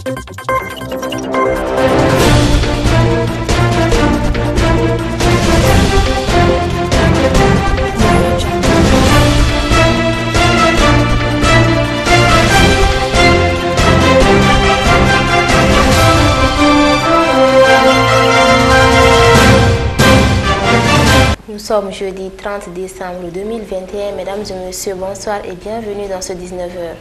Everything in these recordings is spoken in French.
Nous sommes jeudi 30 décembre 2021. Mesdames et messieurs, bonsoir et bienvenue dans ce 19h.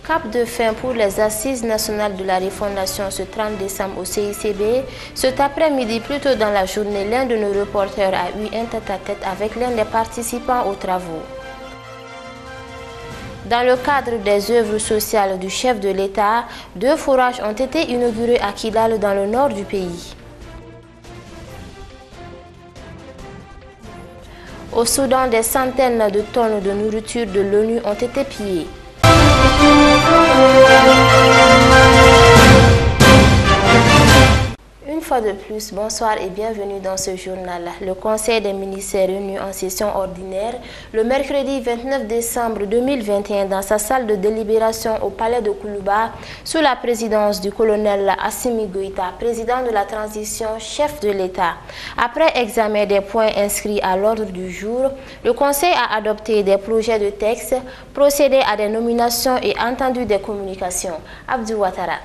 Cap de fin pour les assises nationales de la refondation ce 30 décembre au CICB. Cet après-midi, plus tôt dans la journée, l'un de nos reporters a eu un tête-à-tête avec l'un des participants aux travaux. Dans le cadre des œuvres sociales du chef de l'État, 2 forages ont été inaugurés à Kidal dans le nord du pays. Au Soudan, des centaines de tonnes de nourriture de l'ONU ont été pillées. Une fois de plus, bonsoir et bienvenue dans ce journal. Le Conseil des ministres est réuni en session ordinaire le mercredi 29 décembre 2021 dans sa salle de délibération au palais de Koulouba sous la présidence du colonel Assimi Goïta, président de la transition, chef de l'État. Après examen des points inscrits à l'ordre du jour, le Conseil a adopté des projets de texte, procédé à des nominations et entendu des communications. Abdou Ouattara.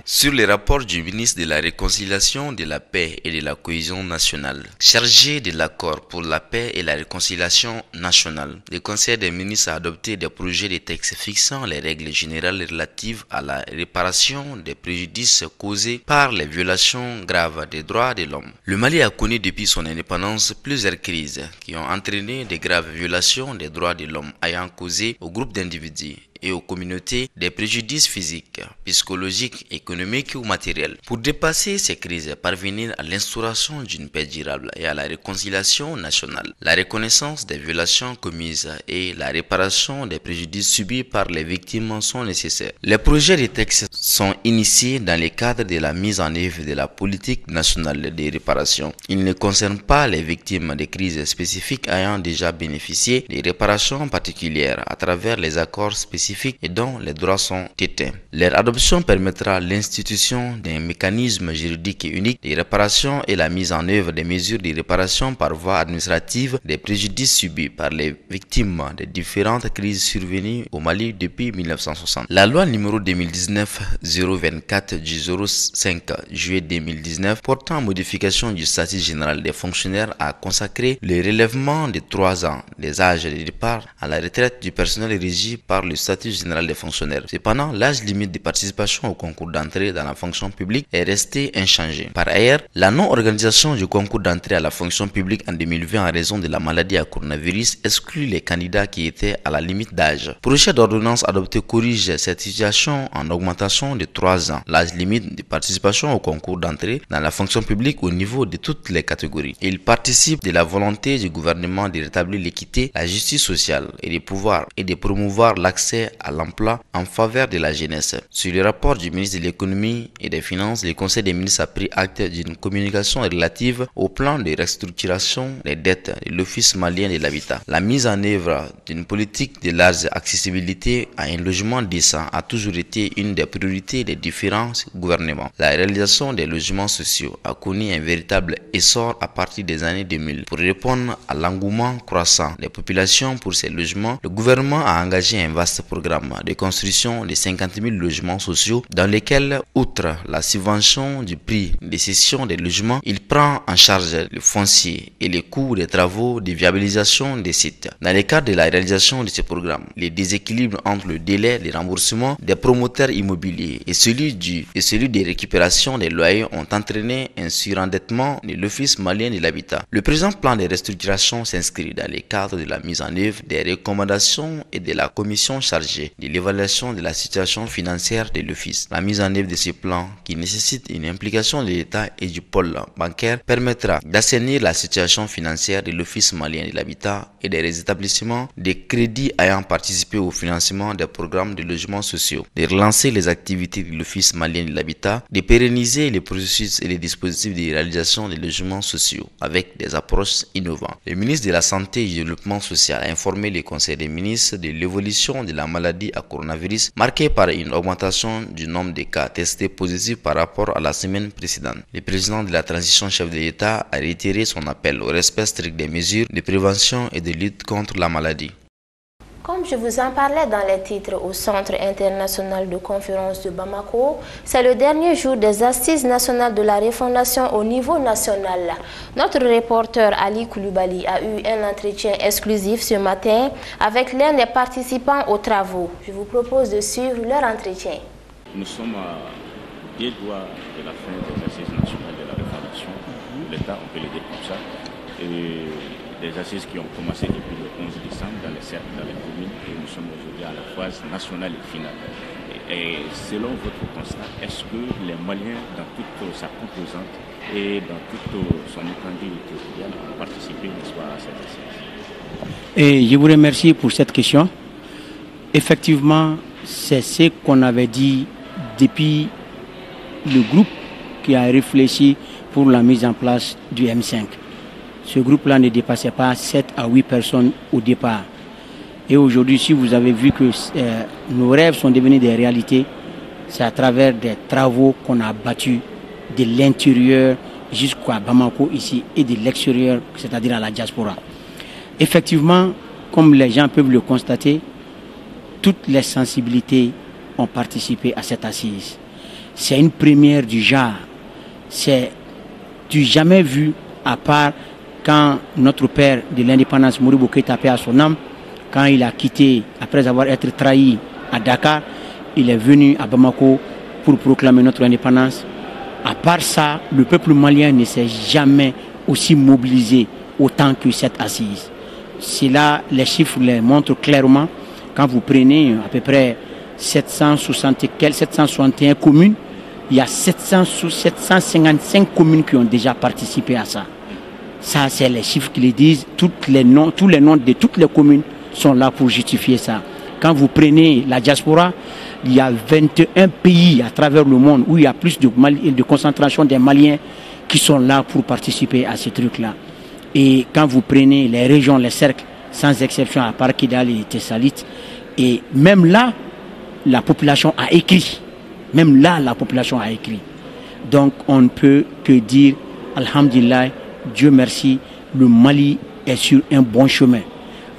Sur les rapports du ministre de la Réconciliation, de la Paix et de la Cohésion nationale, chargé de l'accord pour la paix et la réconciliation nationale, le Conseil des ministres a adopté des projets de textes fixant les règles générales relatives à la réparation des préjudices causés par les violations graves des droits de l'homme. Le Mali a connu depuis son indépendance plusieurs crises qui ont entraîné de graves violations des droits de l'homme ayant causé aux groupes d'individus et aux communautés des préjudices physiques, psychologiques, économiques ou matériels. Pour dépasser ces crises, parvenir à l'instauration d'une paix durable et à la réconciliation nationale, la reconnaissance des violations commises et la réparation des préjudices subis par les victimes sont nécessaires. Les projets de texte sont initiés dans le cadre de la mise en œuvre de la politique nationale de réparation. Ils ne concernent pas les victimes de crises spécifiques ayant déjà bénéficié de réparations particulières à travers les accords spécifiques et dont les droits sont éteints. Leur adoption permettra l'institution d'un mécanisme juridique unique de réparation et la mise en œuvre des mesures de réparation par voie administrative des préjudices subis par les victimes des différentes crises survenues au Mali depuis 1960. La loi numéro 2019-024 du 05 juillet 2019 portant modification du statut général des fonctionnaires a consacré le relèvement de 3 ans des âges de départ à la retraite du personnel régi par le statut général des fonctionnaires. Cependant, l'âge limite de participation au concours d'entrée dans la fonction publique est resté inchangé. Par ailleurs, la non-organisation du concours d'entrée à la fonction publique en 2020 en raison de la maladie à coronavirus exclut les candidats qui étaient à la limite d'âge. Projet d'ordonnance adopté corrige cette situation en augmentation de 3 ans l'âge limite de participation au concours d'entrée dans la fonction publique au niveau de toutes les catégories. Il participe de la volonté du gouvernement de rétablir l'équité, la justice sociale et de pouvoir et de promouvoir l'accès à l'emploi en faveur de la jeunesse. Sur le rapport du ministre de l'économie et des finances, le Conseil des ministres a pris acte d'une communication relative au plan de restructuration des dettes de l'Office malien de l'habitat. La mise en œuvre d'une politique de large accessibilité à un logement décent a toujours été une des priorités des différents gouvernements. La réalisation des logements sociaux a connu un véritable essor à partir des années 2000. Pour répondre à l'engouement croissant des populations pour ces logements, le gouvernement a engagé un vaste programme de construction de 50 000 logements sociaux dans lesquels, outre la subvention du prix de cession des logements, il prend en charge le foncier et les coûts des travaux de viabilisation des sites. Dans le cadre de la réalisation de ce programme, les déséquilibres entre le délai de remboursement des promoteurs immobiliers et celui de récupération des loyers ont entraîné un surendettement de l'Office malien de l'habitat. Le présent plan de restructuration s'inscrit dans le cadre de la mise en œuvre des recommandations et de la commission chargée de l'évaluation de la situation financière de l'Office. La mise en œuvre de ce plan, qui nécessite une implication de l'État et du pôle bancaire, permettra d'assainir la situation financière de l'Office malien de l'habitat et des établissements de crédit ayant participé au financement des programmes de logements sociaux, de relancer les activités de l'Office malien de l'habitat, de pérenniser les processus et les dispositifs de réalisation des logements sociaux avec des approches innovantes. Le ministre de la Santé et du Développement social a informé le Conseil des ministres de l'évolution de la maladie à coronavirus, marquée par une augmentation du nombre de cas testés positifs par rapport à la semaine précédente. Le président de la transition, chef de l'État, a réitéré son appel au respect strict des mesures de prévention et de lutte contre la maladie. Comme je vous en parlais dans les titres au Centre international de conférence de Bamako, c'est le dernier jour des assises nationales de la refondation au niveau national. Notre reporter Ali Koulibaly a eu un entretien exclusif ce matin avec l'un des participants aux travaux. Je vous propose de suivre leur entretien. Nous sommes à 2 doigts de la fin des assises nationales de la refondation. L'État, on peut le dire comme ça. Et des assises qui ont commencé depuis le 11 décembre dans les cercles, dans les communes, et nous sommes aujourd'hui à la phase nationale et finale. Et selon votre constat, est-ce que les Maliens, dans toute sa composante et dans toute son étendue territoriale, ont participé, n'est-ce pas, à cette assise? Et je vous remercie pour cette question. Effectivement, c'est ce qu'on avait dit depuis le groupe qui a réfléchi pour la mise en place du M5. Ce groupe-là ne dépassait pas 7 à 8 personnes au départ. Et aujourd'hui, si vous avez vu que nos rêves sont devenus des réalités, c'est à travers des travaux qu'on a battus de l'intérieur jusqu'à Bamako ici et de l'extérieur, c'est-à-dire à la diaspora. Effectivement, comme les gens peuvent le constater, toutes les sensibilités ont participé à cette assise. C'est une première du genre. C'est du jamais vu à part quand notre père de l'indépendance, Moribo Keïta, paix à son âme, quand il a quitté, après avoir été trahi à Dakar, il est venu à Bamako pour proclamer notre indépendance. À part ça, le peuple malien ne s'est jamais aussi mobilisé autant que cette assise. C'est là, les chiffres les montrent clairement. Quand vous prenez à peu près 761 communes, il y a 755 communes qui ont déjà participé à ça. Ça, c'est les chiffres qui le disent. Tous les noms de toutes les communes sont là pour justifier ça. Quand vous prenez la diaspora, il y a 21 pays à travers le monde où il y a plus de concentration des Maliens qui sont là pour participer à ce truc-là. Et quand vous prenez les régions, les cercles, sans exception à part Kidal et Tessalit, et même là, la population a écrit. Même là, la population a écrit. Donc, on ne peut que dire, alhamdulillah, Dieu merci, le Mali est sur un bon chemin.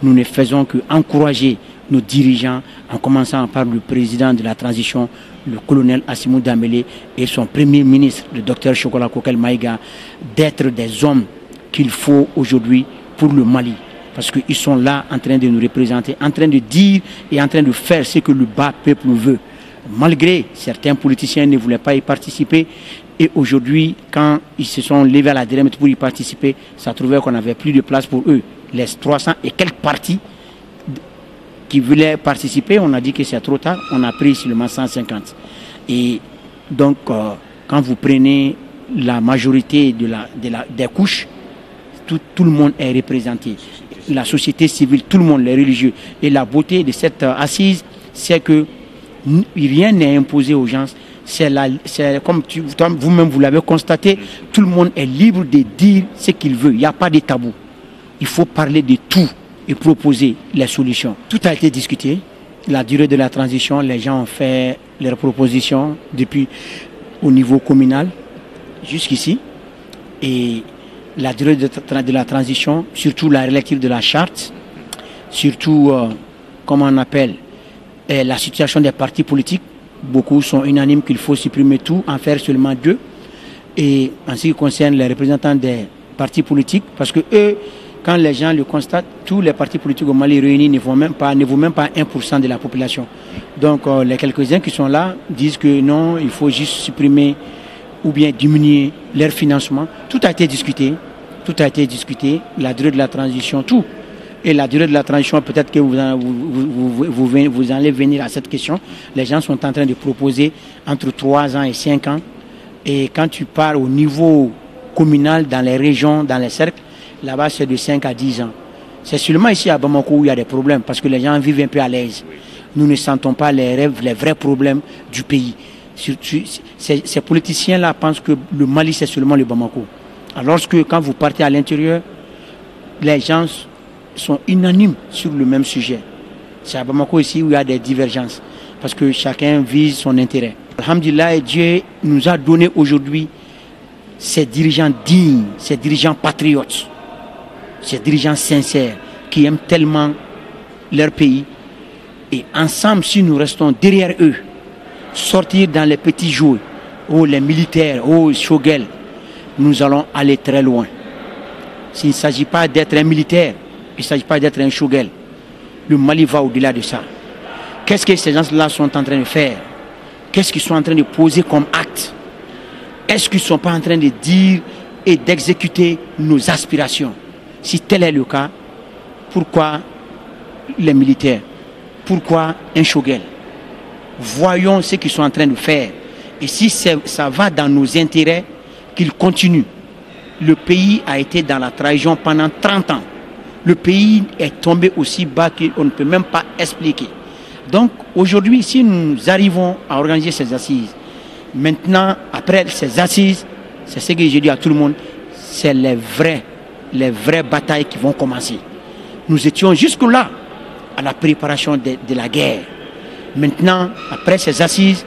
Nous ne faisons qu'encourager nos dirigeants, en commençant par le président de la transition, le colonel Assimou Dambélé, et son premier ministre, le docteur Chokola Kokel Maïga, d'être des hommes qu'il faut aujourd'hui pour le Mali. Parce qu'ils sont là en train de nous représenter, en train de dire et en train de faire ce que le bas peuple veut. Malgré certains politiciens ne voulaient pas y participer. Et aujourd'hui, quand ils se sont levés à la délimite pour y participer, ça trouvait qu'on n'avait plus de place pour eux. Les 300 et quelques partis qui voulaient participer, on a dit que c'est trop tard, on a pris seulement 150. Et donc, quand vous prenez la majorité des couches, tout le monde est représenté. La société civile, tout le monde, les religieux. Et la beauté de cette assise, c'est que rien n'est imposé aux gens. C'est comme vous-même vous l'avez constaté, tout le monde est libre de dire ce qu'il veut. Il n'y a pas de tabou. Il faut parler de tout et proposer les solutions. Tout a été discuté. La durée de la transition, les gens ont fait leurs propositions depuis au niveau communal jusqu'ici. Et la durée de la transition, surtout la relecture de la charte, surtout, comment on appelle, la situation des partis politiques. Beaucoup sont unanimes qu'il faut supprimer tout, en faire seulement 2. Et en ce qui concerne les représentants des partis politiques, parce que eux, quand les gens le constatent, tous les partis politiques au Mali réunis ne vaut même pas 1% de la population. Donc les quelques-uns qui sont là disent que non, il faut juste supprimer ou bien diminuer leur financement. Tout a été discuté, la durée de la transition, tout. Et la durée de la transition, peut-être que vous allez venir à cette question. Les gens sont en train de proposer entre 3 ans et 5 ans. Et quand tu pars au niveau communal, dans les régions, dans les cercles, là-bas c'est de 5 à 10 ans. C'est seulement ici à Bamako où il y a des problèmes, parce que les gens vivent un peu à l'aise. Nous ne sentons pas les vrais problèmes du pays. Ces politiciens-là pensent que le Mali c'est seulement le Bamako. Alors que quand vous partez à l'intérieur, les gens sont unanimes sur le même sujet. C'est à Bamako ici où il y a des divergences. Parce que chacun vise son intérêt. Alhamdulillah, Dieu nous a donné aujourd'hui ces dirigeants dignes, ces dirigeants patriotes, ces dirigeants sincères qui aiment tellement leur pays. Et ensemble, si nous restons derrière eux, sortir dans les petits jouets, les militaires, Choguel, nous allons aller très loin. S'il ne s'agit pas d'être un militaire, il ne s'agit pas d'être un Choguel. Le Mali va au-delà de ça. Qu'est-ce que ces gens-là sont en train de faire? Qu'est-ce qu'ils sont en train de poser comme acte? Est-ce qu'ils ne sont pas en train de dire et d'exécuter nos aspirations? Si tel est le cas, pourquoi les militaires? Pourquoi un Choguel? Voyons ce qu'ils sont en train de faire. Et si ça va dans nos intérêts, qu'ils continuent. Le pays a été dans la trahison pendant 30 ans. Le pays est tombé aussi bas qu'on ne peut même pas expliquer. Donc aujourd'hui, si nous arrivons à organiser ces assises, maintenant, après ces assises, c'est ce que je dis à tout le monde, c'est les vraies batailles qui vont commencer. Nous étions jusque-là à la préparation de la guerre. Maintenant, après ces assises,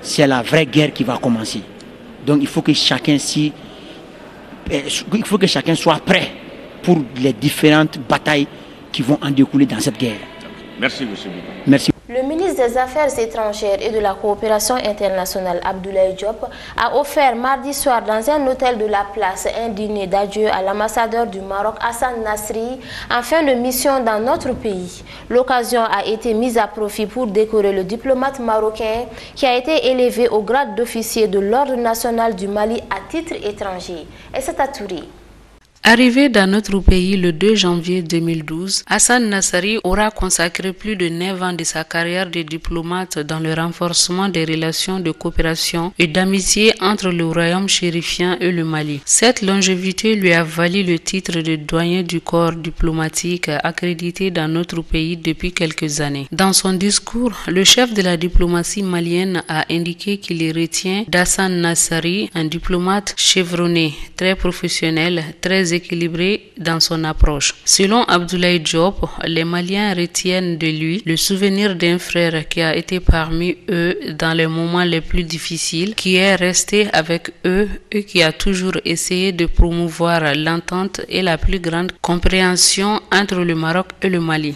c'est la vraie guerre qui va commencer. Donc il faut que chacun soit prêt pour les différentes batailles qui vont en découler dans cette guerre. Merci, M. Bouba. Merci. Le ministre des Affaires étrangères et de la coopération internationale, Abdoulaye Diop, a offert mardi soir dans un hôtel de la place un dîner d'adieu à l'ambassadeur du Maroc, Hassan Nasri, en fin de mission dans notre pays. L'occasion a été mise à profit pour décorer le diplomate marocain qui a été élevé au grade d'officier de l'Ordre national du Mali à titre étranger. Et c'est à Touré. Arrivé dans notre pays le 2 janvier 2012, Hassan Nasri aura consacré plus de 9 ans de sa carrière de diplomate dans le renforcement des relations de coopération et d'amitié entre le royaume chérifien et le Mali. Cette longévité lui a valu le titre de doyen du corps diplomatique accrédité dans notre pays depuis quelques années. Dans son discours, le chef de la diplomatie malienne a indiqué qu'il retient d'Hassan Nasri un diplomate chevronné, très professionnel, très équilibré dans son approche. Selon Abdoulaye Diop, les Maliens retiennent de lui le souvenir d'un frère qui a été parmi eux dans les moments les plus difficiles, qui est resté avec eux et qui a toujours essayé de promouvoir l'entente et la plus grande compréhension entre le Maroc et le Mali.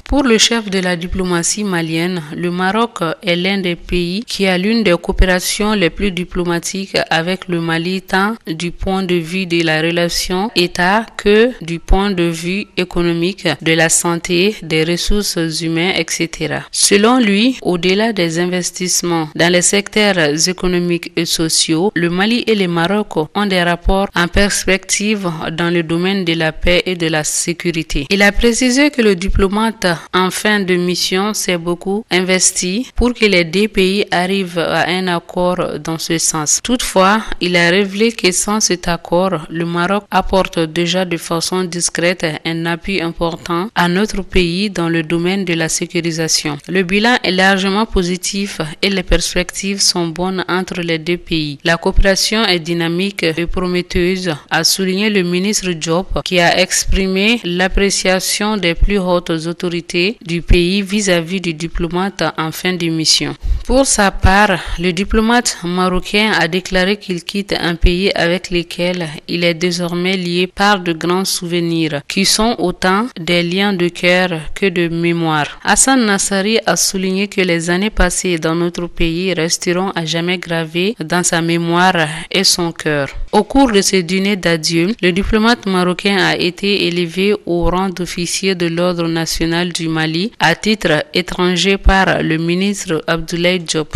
Pour le chef de la diplomatie malienne, le Maroc est l'un des pays qui a l'une des coopérations les plus diplomatiques avec le Mali, tant du point de vue de la relation État que du point de vue économique, de la santé, des ressources humaines, etc. Selon lui, au-delà des investissements dans les secteurs économiques et sociaux, le Mali et le Maroc ont des rapports en perspective dans le domaine de la paix et de la sécurité. Il a précisé que le diplomate en fin de mission s'est beaucoup investi pour que les deux pays arrivent à un accord dans ce sens. Toutefois, il a révélé que sans cet accord, le Maroc apporte déjà de façon discrète un appui important à notre pays dans le domaine de la sécurisation. Le bilan est largement positif et les perspectives sont bonnes entre les deux pays. La coopération est dynamique et prometteuse, a souligné le ministre Diop, qui a exprimé l'appréciation des plus hautes autorités du pays vis-à-vis du diplomate en fin de mission. Pour sa part, le diplomate marocain a déclaré qu'il quitte un pays avec lequel il est désormais lié par de grands souvenirs, qui sont autant des liens de cœur que de mémoire. Hassan Nasri a souligné que les années passées dans notre pays resteront à jamais gravées dans sa mémoire et son cœur. Au cours de ce dîner d'adieu, le diplomate marocain a été élevé au rang d'officier de l'Ordre national du Mali à titre étranger par le ministre Abdoulaye Diop.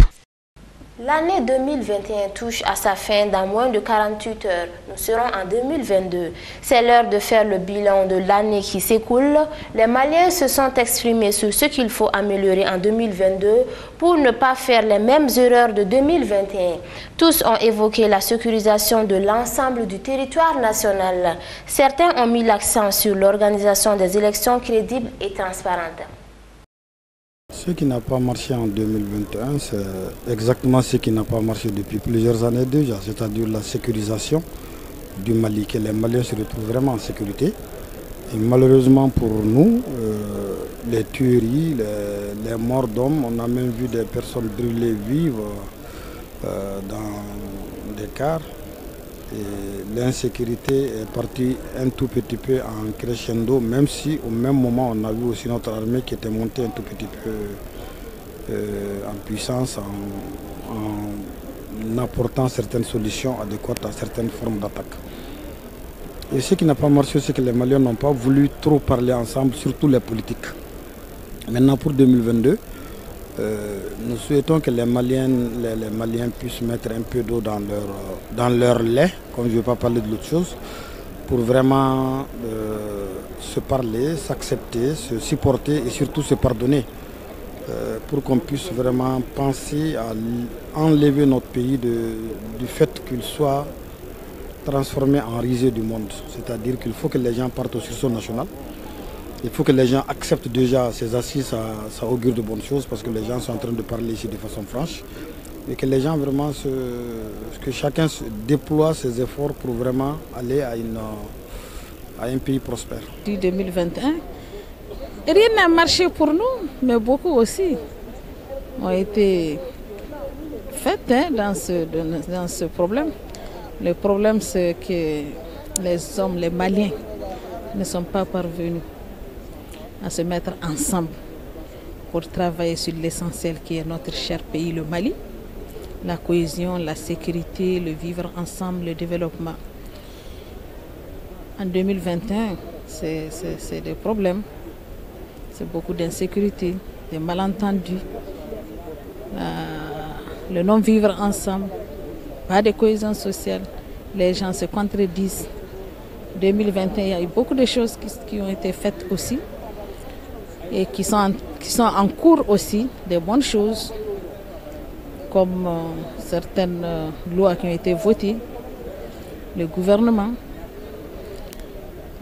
L'année 2021 touche à sa fin dans moins de 48 heures. Nous serons en 2022. C'est l'heure de faire le bilan de l'année qui s'écoule. Les Maliens se sont exprimés sur ce qu'il faut améliorer en 2022 pour ne pas faire les mêmes erreurs de 2021. Tous ont évoqué la sécurisation de l'ensemble du territoire national. Certains ont mis l'accent sur l'organisation des élections crédibles et transparentes. Ce qui n'a pas marché en 2021, c'est exactement ce qui n'a pas marché depuis plusieurs années déjà, c'est-à-dire la sécurisation du Mali, que les Maliens se retrouvent vraiment en sécurité. Et malheureusement pour nous, les tueries, les morts d'hommes. On a même vu des personnes brûlées vives dans des cars. Et l'insécurité est partie un tout petit peu en crescendo, même si au même moment on a vu aussi notre armée qui était montée un tout petit peu en puissance, en apportant certaines solutions adéquates à certaines formes d'attaque. Et ce qui n'a pas marché, c'est que les Maliens n'ont pas voulu trop parler ensemble, surtout les politiques. Maintenant pour 2022, nous souhaitons que les Maliens puissent mettre un peu d'eau dans leur lait, comme je ne vais pas parler de l'autre chose, pour vraiment se parler, s'accepter, se supporter et surtout se pardonner. Pour qu'on puisse vraiment penser à enlever notre pays du fait qu'il soit transformé en risée du monde. C'est-à-dire qu'il faut que les gens partent au sursaut national. Il faut que les gens acceptent déjà ces assises, ça augure de bonnes choses parce que les gens sont en train de parler ici de façon franche. Et que les gens vraiment, que chacun déploie ses efforts pour vraiment aller à un pays prospère. En 2021, rien n'a marché pour nous, mais beaucoup aussi ont été faits dans ce problème. Le problème, c'est que les Maliens, ne sont pas parvenus à se mettre ensemble pour travailler sur l'essentiel qui est notre cher pays, le Mali. La cohésion, la sécurité, le vivre ensemble, le développement. En 2021, c'est des problèmes, c'est beaucoup d'insécurité, des malentendus, le non-vivre ensemble, pas de cohésion sociale, les gens se contredisent. En 2021, il y a eu beaucoup de choses qui ont été faites aussi et qui sont en cours aussi, des bonnes choses, comme certaines lois qui ont été votées, le gouvernement,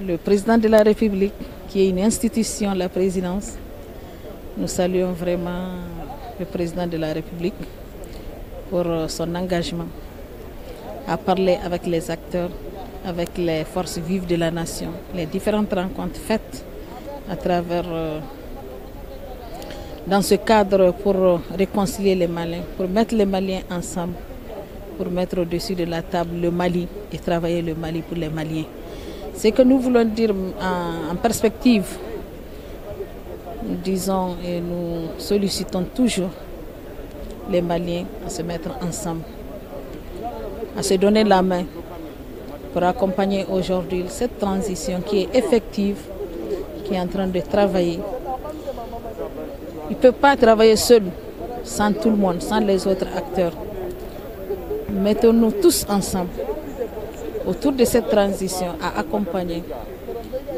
le président de la République, qui est une institution, la présidence. Nous saluons vraiment le président de la République pour son engagement à parler avec les acteurs, avec les forces vives de la nation, les différentes rencontres faites à travers, dans ce cadre pour réconcilier les Maliens, pour mettre les Maliens ensemble, pour mettre au-dessus de la table le Mali et travailler le Mali pour les Maliens. Ce que nous voulons dire en perspective, nous disons et nous sollicitons toujours les Maliens à se mettre ensemble, à se donner la main pour accompagner aujourd'hui cette transition qui est effective, qui est en train de travailler. Il ne peut pas travailler seul, sans tout le monde, sans les autres acteurs. Mettons-nous tous ensemble autour de cette transition à accompagner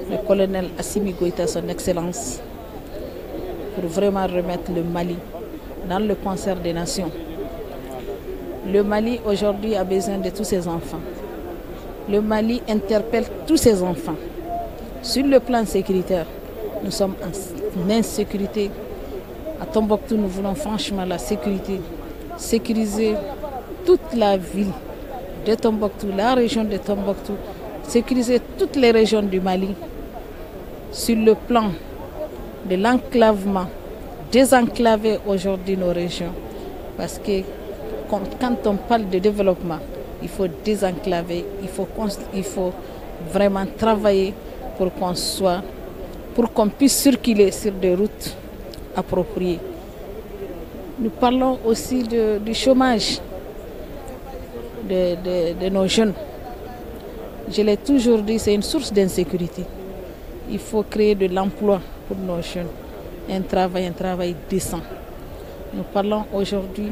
le colonel Assimi Goïta, son excellence, pour vraiment remettre le Mali dans le concert des nations. Le Mali aujourd'hui a besoin de tous ses enfants. Le Mali interpelle tous ses enfants. Sur le plan sécuritaire, nous sommes en insécurité. À Tombouctou, nous voulons franchement la sécurité. Sécuriser toute la ville de Tombouctou, la région de Tombouctou, sécuriser toutes les régions du Mali. Sur le plan de l'enclavement, désenclaver aujourd'hui nos régions. Parce que quand on parle de développement, il faut désenclaver, il faut vraiment travailler pour qu'on puisse circuler sur des routes appropriées. Nous parlons aussi du chômage de nos jeunes. Je l'ai toujours dit, c'est une source d'insécurité. Il faut créer de l'emploi pour nos jeunes, un travail décent. Nous parlons aujourd'hui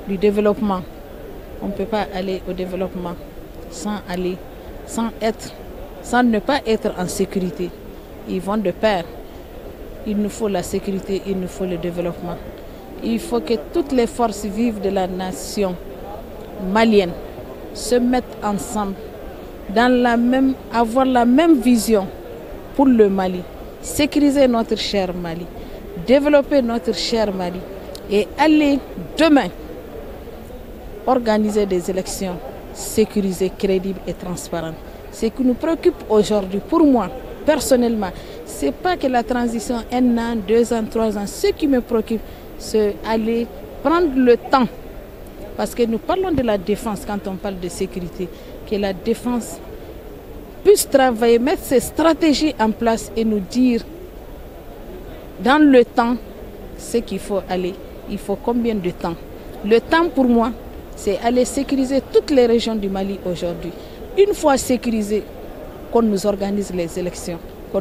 du développement. On ne peut pas aller au développement sans ne pas être en sécurité. Ils vont de pair. Il nous faut la sécurité, il nous faut le développement. Il faut que toutes les forces vives de la nation malienne se mettent ensemble, avoir la même vision pour le Mali, sécuriser notre cher Mali, développer notre cher Mali et aller demain organiser des élections sécurisées, crédibles et transparentes. Ce qui nous préoccupe aujourd'hui, pour moi, personnellement, Ce n'est pas que la transition 1 an, 2 ans, 3 ans. Ce qui me préoccupe, c'est aller prendre le temps. Parce que nous parlons de la défense quand on parle de sécurité. Que la défense puisse travailler, mettre ses stratégies en place et nous dire dans le temps ce qu'il faut aller. Il faut combien de temps? Le temps pour moi, c'est aller sécuriser toutes les régions du Mali aujourd'hui. Une fois sécurisé, qu'on nous organise les élections, qu'on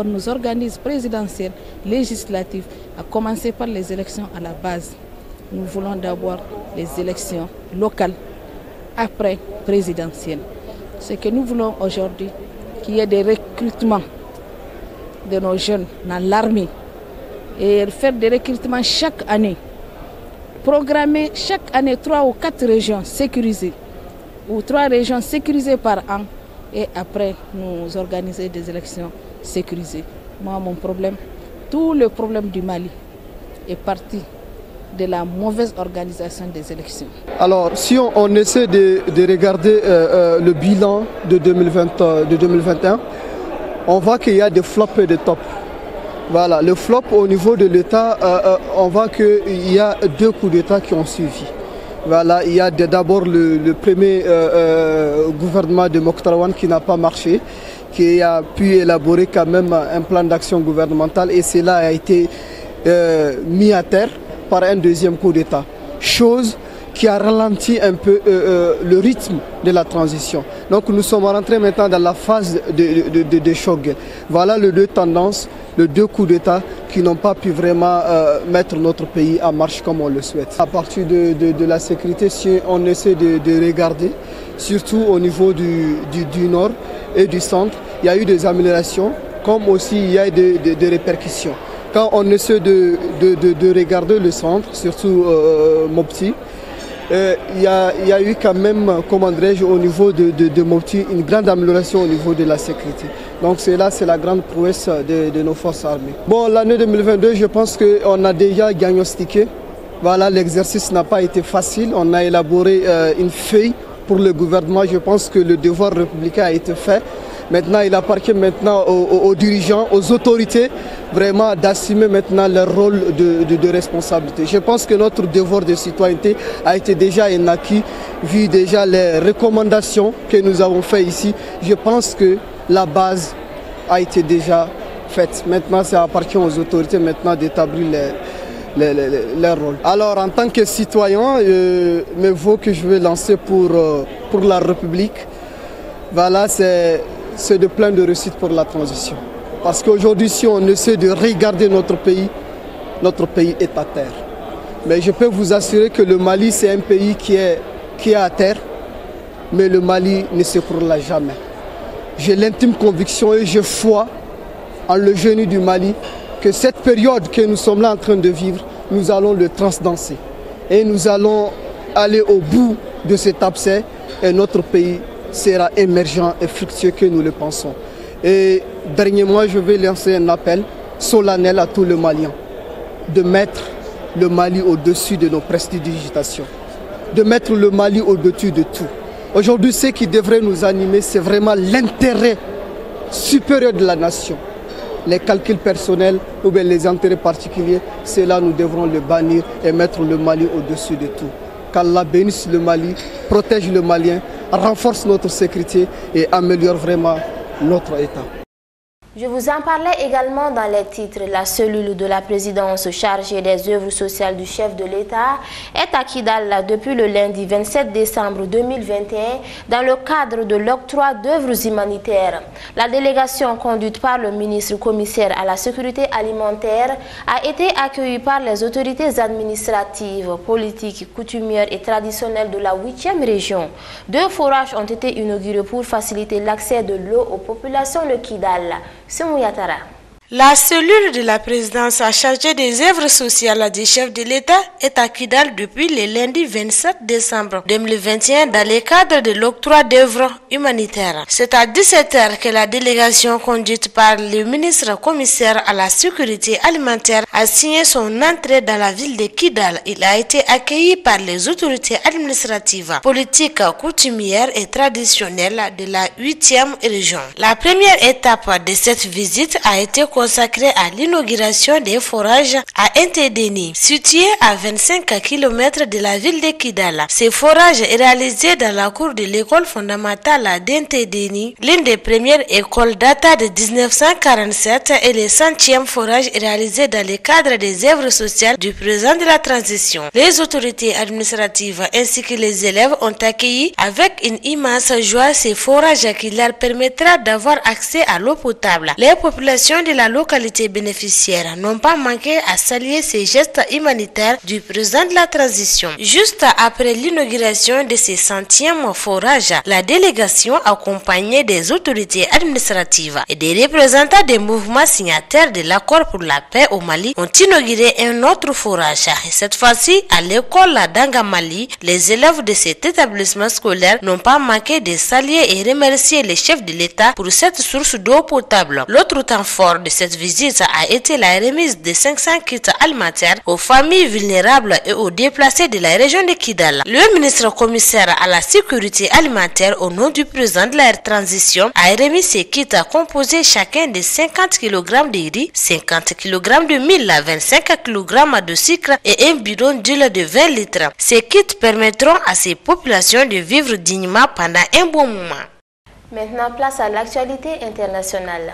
nous organise présidentielles, législatives, à commencer par les élections à la base. Nous voulons d'abord les élections locales, après présidentielles. Ce que nous voulons aujourd'hui, qu'il y ait des recrutements de nos jeunes dans l'armée et faire des recrutements chaque année. Programmer chaque année 3 ou 4 régions sécurisées ou 3 régions sécurisées par an et après nous organiser des élections sécurisées. Moi, mon problème, tout le problème du Mali est parti de la mauvaise organisation des élections. Alors, si on essaie de regarder le bilan de 2021, on voit qu'il y a des flops et des tops. Voilà, le flop au niveau de l'État, on voit qu'il y a 2 coups d'État qui ont suivi. Voilà, il y a d'abord le premier gouvernement de Mokhtar Ould qui n'a pas marché, qui a pu élaborer quand même un plan d'action gouvernemental et cela a été mis à terre par un deuxième coup d'État. Chose qui a ralenti un peu le rythme de la transition. Donc nous sommes rentrés maintenant dans la phase de choc. Voilà les 2 tendances, les 2 coups d'État qui n'ont pas pu vraiment mettre notre pays en marche comme on le souhaite. À partir de la sécurité, si on essaie de regarder, surtout au niveau du nord et du centre, il y a eu des améliorations, comme aussi il y a des répercussions. Quand on essaie de regarder le centre, surtout Mopti, il y a eu quand même, comment dirais-je, au niveau de Mopti, une grande amélioration au niveau de la sécurité. Donc c'est la grande prouesse de nos forces armées. Bon, l'année 2022, je pense qu'on a déjà diagnostiqué. Voilà, l'exercice n'a pas été facile. On a élaboré une feuille pour le gouvernement. Je pense que le devoir républicain a été fait. Maintenant, il appartient maintenant aux dirigeants, aux autorités, vraiment d'assumer maintenant leur rôle de responsabilité. Je pense que notre devoir de citoyenneté a été déjà un acquis, vu déjà les recommandations que nous avons faites ici. Je pense que la base a été déjà faite. Maintenant, ça appartient aux autorités maintenant d'établir leur rôle. Alors, en tant que citoyen, mes mots que je vais lancer pour la République, voilà, c'est de plein de réussite pour la transition. Parce qu'aujourd'hui, si on essaie de regarder notre pays est à terre. Mais je peux vous assurer que le Mali, c'est un pays qui est à terre, mais le Mali ne s'écroulera jamais. J'ai l'intime conviction et je foi en le génie du Mali que cette période que nous sommes là en train de vivre, nous allons le transdanser. Et nous allons aller au bout de cet abcès et notre pays sera émergent et fructueux que nous le pensons. Et dernièrement, je vais lancer un appel solennel à tous les Maliens de mettre le Mali au-dessus de nos prestidigitations, de mettre le Mali au-dessus de tout. Aujourd'hui, ce qui devrait nous animer, c'est vraiment l'intérêt supérieur de la nation. Les calculs personnels ou bien les intérêts particuliers, c'est là nous devrons le bannir et mettre le Mali au-dessus de tout. Qu'Allah bénisse le Mali, protège le Malien, renforce notre sécurité et améliore vraiment notre État. Je vous en parlais également dans les titres. La cellule de la présidence chargée des œuvres sociales du chef de l'État est à Kidal depuis le lundi 27 décembre 2021 dans le cadre de l'octroi d'œuvres humanitaires. La délégation conduite par le ministre commissaire à la sécurité alimentaire a été accueillie par les autorités administratives, politiques, coutumières et traditionnelles de la 8e région. 2 forages ont été inaugurés pour faciliter l'accès de l'eau aux populations de Kidal. La cellule de la présidence chargée des œuvres sociales du chef de l'État est à Kidal depuis le lundi 27 décembre 2021 dans le cadre de l'octroi d'œuvres humanitaires. C'est à 17h que la délégation conduite par le ministre commissaire à la sécurité alimentaire a signé son entrée dans la ville de Kidal. Il a été accueilli par les autorités administratives, politiques, coutumières et traditionnelles de la 8e région. La première étape de cette visite a été consacrée à l'inauguration des forages à Intedeni, situé à 25 km de la ville de Kidal. Ces forages est réalisé dans la cour de l'école fondamentale d'Intedeni, l'une des premières écoles datant de 1947 et le 100e forage réalisé dans le cadre des œuvres sociales du président de la transition. Les autorités administratives ainsi que les élèves ont accueilli avec une immense joie ces forages qui leur permettra d'avoir accès à l'eau potable. Les populations de la localité bénéficiaire n'ont pas manqué à saluer ces gestes humanitaires du président de la transition. Juste après l'inauguration de ces 100e forages, la délégation accompagnée des autorités administratives et des représentants des mouvements signataires de l'accord pour la paix au Mali ont inauguré un autre forage. Cette fois-ci, à l'école d'Angamali, les élèves de cet établissement scolaire n'ont pas manqué de saluer et remercier les chefs de l'État pour cette source d'eau potable. L'autre temps fort de cette visite a été la remise de 500 kits alimentaires aux familles vulnérables et aux déplacés de la région de Kidal. Le ministre commissaire à la sécurité alimentaire au nom du président de la transition a remis ces kits composés chacun de 50 kg de riz, 50 kg de mil, 25 kg de sucre et un bidon d'huile de 20 litres. Ces kits permettront à ces populations de vivre dignement pendant un bon moment. Maintenant, place à l'actualité internationale.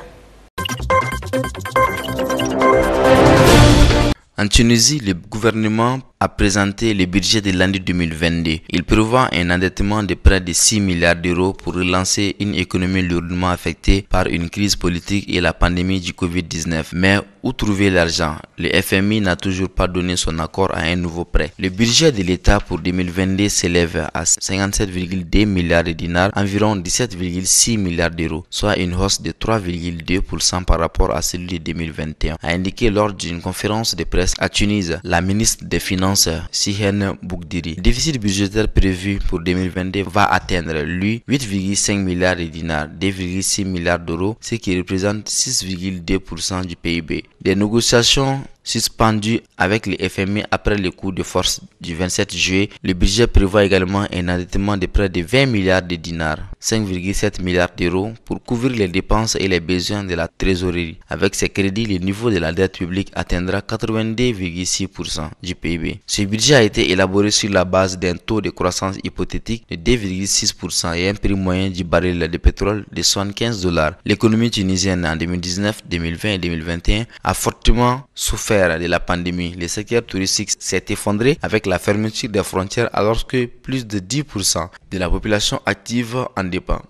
En Tunisie, le gouvernement a présenté le budget de l'année 2022. Il prévoit un endettement de près de 6 milliards d'euros pour relancer une économie lourdement affectée par une crise politique et la pandémie du Covid-19. Mais où trouver l'argent? Le FMI n'a toujours pas donné son accord à un nouveau prêt. Le budget de l'État pour 2022 s'élève à 57,2 milliards de dinars, environ 17,6 milliards d'euros, soit une hausse de 3,2% par rapport à celui de 2021, a indiqué lors d'une conférence de presse à Tunis la ministre des Finances Sihen Boukdiri. Le déficit budgétaire prévu pour 2022 va atteindre, lui, 8,5 milliards de dinars, 2,6 milliards d'euros, ce qui représente 6,2% du PIB. Des négociations suspendues avec le FMI après le coup de force du 27 juillet, le budget prévoit également un endettement de près de 20 milliards de dinars, 5,7 milliards d'euros pour couvrir les dépenses et les besoins de la trésorerie. Avec ces crédits, le niveau de la dette publique atteindra 82,6% du PIB. Ce budget a été élaboré sur la base d'un taux de croissance hypothétique de 2,6% et un prix moyen du baril de pétrole de $75. L'économie tunisienne en 2019, 2020 et 2021 a fortement souffert de la pandémie. Le secteur touristique s'est effondré avec la fermeture des frontières alors que plus de 10% de la population active en dépend.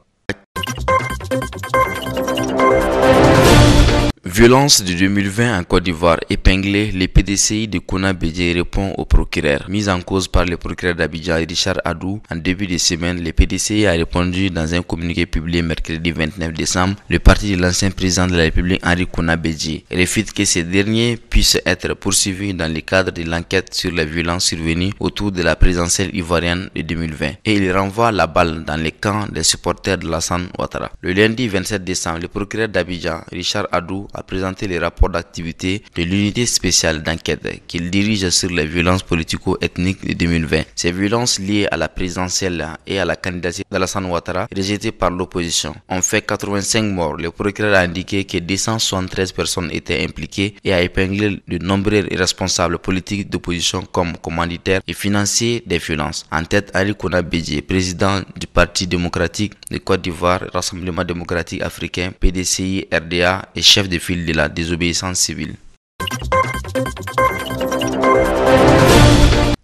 Violence de 2020 en Côte d'Ivoire épinglée, le PDCI de Kouna Bédié répond au procureur. Mise en cause par le procureur d'Abidjan Richard Adou, en début de semaine, le PDCI a répondu dans un communiqué publié mercredi 29 décembre. Le parti de l'ancien président de la République Henri Kouna Bédié refute que ces derniers puissent être poursuivis dans le cadre de l'enquête sur les violences survenues autour de la présidentielle ivoirienne de 2020 et il renvoie la balle dans les camps des supporters de Lassane Ouattara. Le lundi 27 décembre, le procureur d'Abidjan Richard Adou a présenté les rapports d'activité de l'unité spéciale d'enquête qu'il dirige sur les violences politico-ethniques de 2020. Ces violences liées à la présidentielle et à la candidature d'Alassane Ouattara rejetées par l'opposition ont fait 85 morts. Le procureur a indiqué que 273 personnes étaient impliquées et a épinglé de nombreux responsables politiques d'opposition comme commanditaires et financiers des violences. En tête, Henri Kouna Bédié, président du Parti démocratique de Côte d'Ivoire, Rassemblement démocratique africain, PDCI, RDA et chef de file de la désobéissance civile.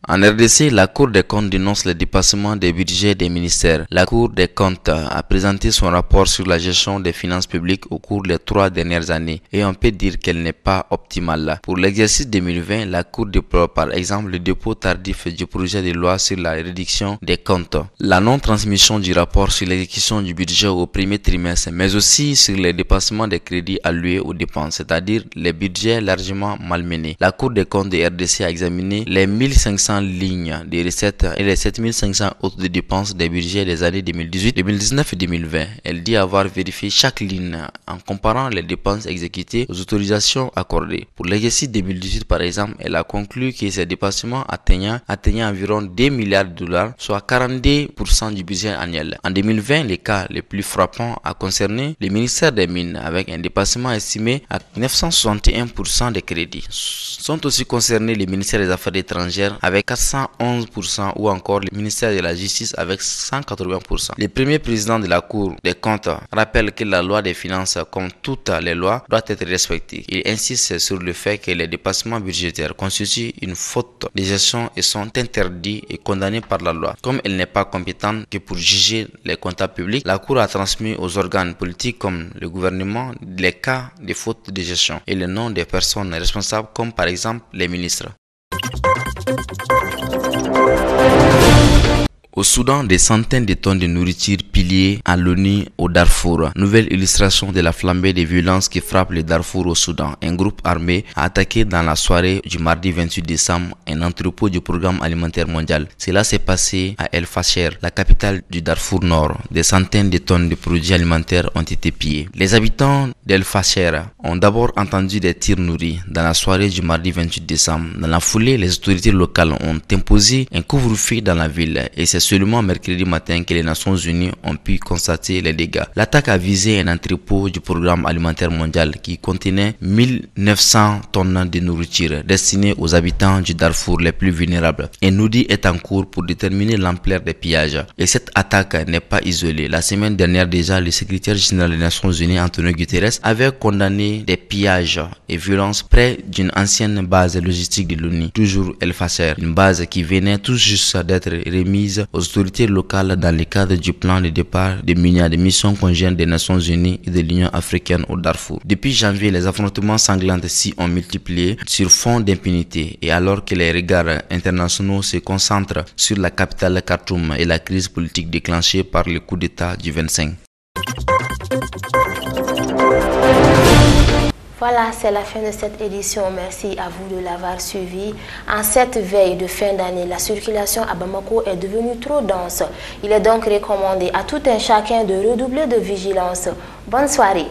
En RDC, la Cour des comptes dénonce le dépassement des budgets des ministères. La Cour des comptes a présenté son rapport sur la gestion des finances publiques au cours des 3 dernières années et on peut dire qu'elle n'est pas optimale. Pour l'exercice 2020, la Cour déplore par exemple le dépôt tardif du projet de loi sur la réduction des comptes, la non-transmission du rapport sur l'exécution du budget au premier trimestre, mais aussi sur les dépassements des crédits alloués aux dépenses, c'est-à-dire les budgets largement malmenés. La Cour des comptes de RDC a examiné les 1500 lignes des recettes et les 7500 autres de dépenses des budgets des années 2018, 2019 et 2020. Elle dit avoir vérifié chaque ligne en comparant les dépenses exécutées aux autorisations accordées. Pour l'exercice 2018 par exemple, elle a conclu que ces dépassements atteignaient environ 2 milliards de dollars, soit 42% du budget annuel. En 2020, les cas les plus frappants a concerné le ministère des Mines avec un dépassement estimé à 961% des crédits. Sont aussi concernés les ministères des Affaires étrangères avec 411% ou encore le ministère de la Justice avec 180%. Le premier président de la Cour des comptes rappelle que la loi des finances, comme toutes les lois, doit être respectée. Il insiste sur le fait que les dépassements budgétaires constituent une faute de gestion et sont interdits et condamnés par la loi. Comme elle n'est pas compétente que pour juger les comptables publics, la Cour a transmis aux organes politiques comme le gouvernement les cas de fautes de gestion et les noms des personnes responsables comme par exemple les ministres. Au Soudan, des centaines de tonnes de nourriture pillées à l'ONU au Darfour. Nouvelle illustration de la flambée des violences qui frappent le Darfour au Soudan. Un groupe armé a attaqué dans la soirée du mardi 28 décembre un entrepôt du programme alimentaire mondial. Cela s'est passé à El Fasher, la capitale du Darfour Nord. Des centaines de tonnes de produits alimentaires ont été pillés. Les habitants d'El Fasher ont d'abord entendu des tirs nourris dans la soirée du mardi 28 décembre. Dans la foulée, les autorités locales ont imposé un couvre-feu dans la ville et c'est seulement mercredi matin que les Nations Unies ont pu constater les dégâts. L'attaque a visé un entrepôt du programme alimentaire mondial qui contenait 1900 tonnes de nourriture destinées aux habitants du Darfour les plus vulnérables. Un audit est en cours pour déterminer l'ampleur des pillages. Et cette attaque n'est pas isolée. La semaine dernière déjà, le secrétaire général des Nations Unies, Antonio Guterres, avait condamné des pillages et violences près d'une ancienne base logistique de l'ONU, toujours El Fasher, une base qui venait tout juste d'être remise aux autorités locales dans le cadre du plan de départ de MINUSMA, des missions conjointes des Nations Unies et de l'Union africaine au Darfour. Depuis janvier, les affrontements sanglants s'y ont multiplié sur fond d'impunité et alors que les regards internationaux se concentrent sur la capitale Khartoum et la crise politique déclenchée par le coup d'État du 25. Voilà, c'est la fin de cette édition. Merci à vous de l'avoir suivi. En cette veille de fin d'année, la circulation à Bamako est devenue trop dense. Il est donc recommandé à tout un chacun de redoubler de vigilance. Bonne soirée.